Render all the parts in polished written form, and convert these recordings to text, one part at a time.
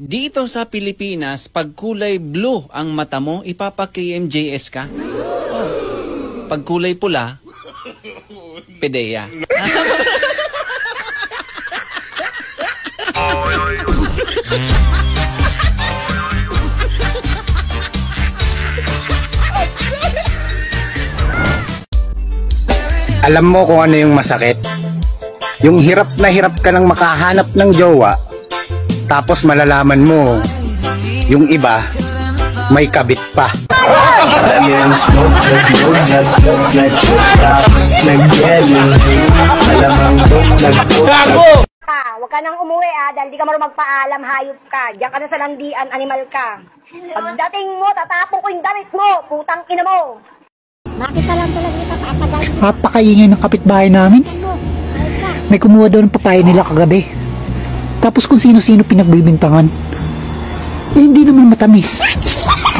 Dito sa Pilipinas, pag kulay blue ang mata mo, ipapa-KMJS ka. Pag kulay pula, PDEA. Alam mo kung ano yung masakit? Yung hirap na hirap ka nang makahanap ng jowa, tapos malalaman mo, yung iba, may kabit pa. Huwag ka nang umuwi dahil di ka marunong magpaalam, hayop ka. Diyan ka na sa landian, animal ka. Pagdating mo, tatapon ko yung damit mo, putang ina mo. Bakit ka lang talaga ito paatagal? Napakaingay ng kapitbahay namin. May kumuha daw ng papaya nila kagabi. Tapos kung sino-sino pinagbibintangan. Eh, hindi naman matamis.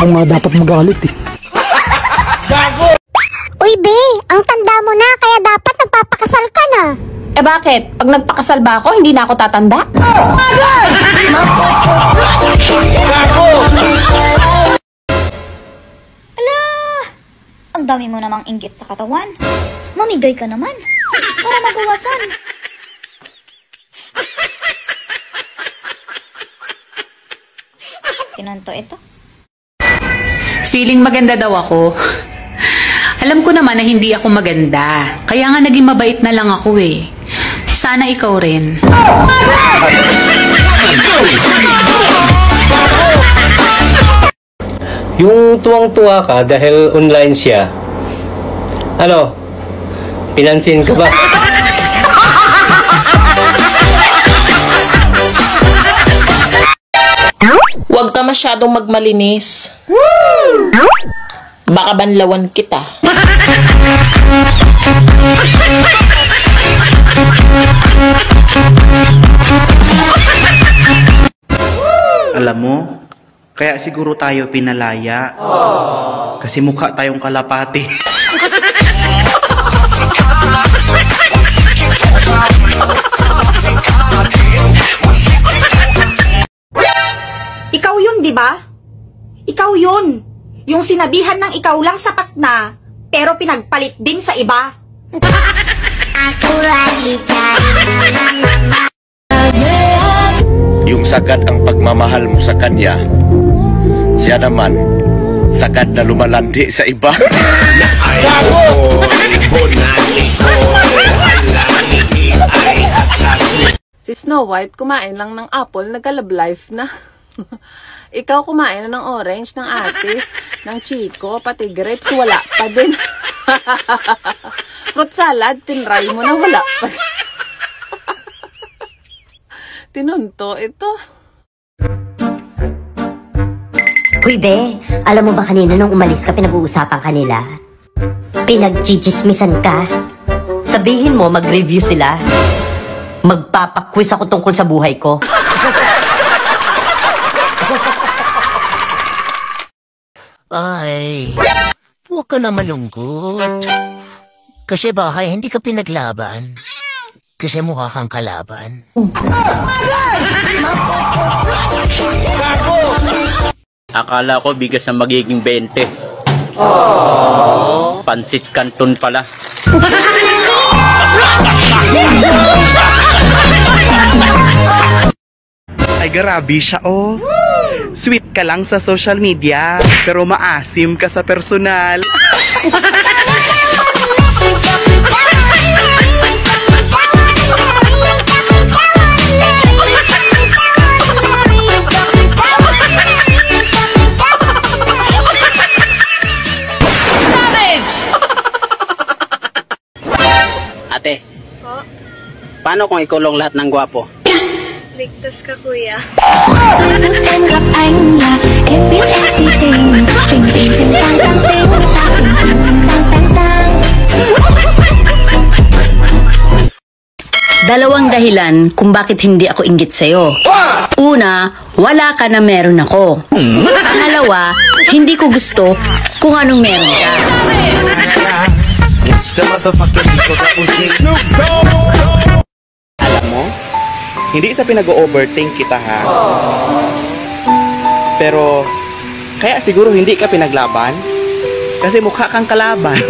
Ako nga dapat magalit eh. Uy, be, ang tanda mo na, kaya dapat nagpapakasal ka na. Eh bakit? Pag nagpakasal ba ako, hindi na ako tatanda? Ala, ang dami mo namang inggit sa katawan. Mamigay ka naman, para mabawasan. Kinanto ito. Feeling maganda daw ako. Alam ko naman na hindi ako maganda. Kaya nga naging mabait na lang ako eh. Sana ikaw rin. Yung tuwang-tuwa ka dahil online siya. Ano? Pinansin ka ba? Huwag ka masyadong magmalinis. Baka banlawan kita. Alam mo, kaya siguro tayo pinalaya. Kasi mukha tayong kalapati. Ikaw yun, di ba? Ikaw yun. Yung sinabihan ng ikaw lang sapat na, pero pinagpalit din sa iba. Ako lagi Yung sagad ang pagmamahal mo sa kanya, siya naman, sagad na lumalandi sa iba. Si Snow White kumain lang ng apple, nag-love life na. Ikaw kumain na ng orange, ng atis, ng chico, pati grapes, wala pa din. Fruit salad, tinry mo na, wala pa. Tinunto ito. Uy, be, alam mo ba kanina nung umalis ka, pinag-uusapan kanila? Pinag-chichismisan ka? Sabihin mo, mag-review sila. Magpapaquiz ako tungkol sa buhay ko. Ay, huwag ka na malungkot. Kasi baka hindi ka pinaglaban. Kasi mukha kang kalaban. Akala ko bigas na magiging 20. Pansit Canton pala. Ay, grabe siya, oh. Sweet ka lang sa social media, pero maasim ka sa personal. Ate, paano kung ikulong lahat ng gwapo? Ligtas ka, kuya. Dalawang dahilan kung bakit hindi ako inggit sa'yo. Una, wala ka na meron ako. Pangalawa, hindi ko gusto kung anong meron ka. Alam mo, hindi sa pinag-overthink kita ha. Pero, kaya siguro hindi ka pinaglaban. Kasi mukha kang kalaban.